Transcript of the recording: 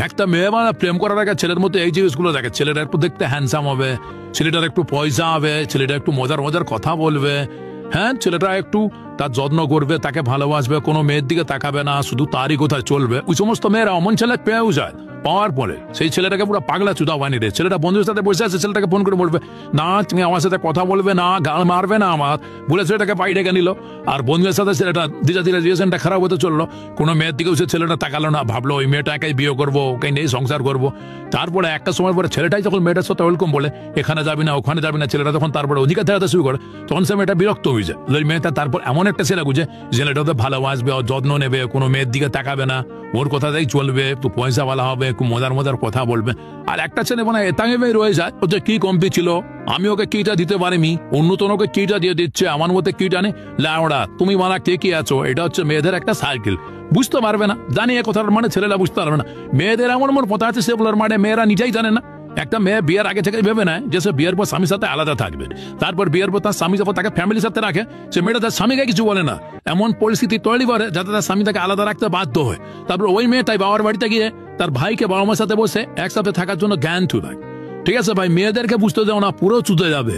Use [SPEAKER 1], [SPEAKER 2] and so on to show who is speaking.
[SPEAKER 1] একটা মেয়ে মানে প্রেম করার আগে ছেলের মধ্যে এই জিনিসগুলো দেখে, ছেলেটা একটু দেখতে হ্যান্ডসাম হবে, ছেলেটার একটু পয়সা হবে, ছেলেটা একটু মজার মজার কথা বলবে, হ্যাঁ ছেলেটা একটু তার যত্ন করবে, তাকে ভালোবাসবে, কোনো মেয়ের দিকে তাকাবে না, শুধু তারই কোথায় চলবে। ওই সমস্ত মেয়েরা অমন ছেলে পেয়েও যায়, পাওয়ার পরে সেই ছেলেটাকে পুরো পাগলা চুদা বানিয়ে দেয়। ছেলেটা বন্ধুদের সাথে বসে আছে, ছেলেটাকে ফোন করে বলবে না তুমি আমার সাথে কথা বলবে না, গাল মারবে না আমার, বলে ছেলেটাকে পাই ডেকে নিল। আর বন্ধুদের সাথে ছেলেটা ধীরে ধীরে রিলেশনটা খারাপ হতে চললো। কোনো মেয়ের দিকেও সে ছেলেটা তাকালো না, ভাবলো ওই মেয়েটা একাই বিয়ে করবো, ওকে নিয়ে সংসার করবো। তারপরে একটা সময় পরে ছেলেটাই যখন মেয়েটার সাথে ওরকম বলে এখানে যাবি না ওখানে যাবি না, ছেলেটা তখন তারপরে অধিকার দেখাতে শুরু করে, তখন সে মেয়েটা বিরক্ত হয়ে যায়। ওই মেয়েটা তারপর এমন একটা ছেলে খুঁজে, ছেলেটা ওদের ভালোবাসবে, ওর যত্ন নেবে, কোনো মেয়ের দিকে তাকাবে না, ওর কথাতেই চলবে, একটু পয়সাওয়ালা হবে, একটু মজার মজার কথা বলবে। আর একটা ছেলে মানে এতাঙে মেয়ে রয়ে যায়, ওতে কি কমতি ছিল, আমি ওকে কিটা দিতে পারিনি, অন্য তোকে কিটা দিয়ে দিচ্ছে, আমার মধ্যে কিটা নেই, লাউড়া তুমি মানা কে কি আছো, এটা হচ্ছে মেয়েদের একটা সাইকেল। বুঝতে পারবে না, জানি এ কথার মানে ছেলেরা বুঝতে পারবে না। মেয়েদের এমন এমন কথা আছে সেগুলোর মানে মেয়েরা নিজেই জানে না। একটা মেয়ে বিয়ের আগে থেকে ভেবে নেয় যে সে বিয়ের পর স্বামীর সাথে আলাদা থাকবে, তারপর বিয়ের পর তার স্বামী যখন তাকে ফ্যামিলির সাথে রাখে, সে মেয়েটা তার স্বামীকে কিছু বলে না, এমন পরিস্থিতি তৈরি করে যাতে তার স্বামী তাকে আলাদা রাখতে বাধ্য হয়। তারপর ওই মেয়েটাই বাবার বাড়িতে গিয়ে তার ভাইকে বাবা মার সাথে বসে একসাথে থাকার জন্য জ্ঞান ঠুলায়। ঠিক আছে ভাই, মেয়েদেরকে বুঝতে দাও না, পুরো চুদে যাবে।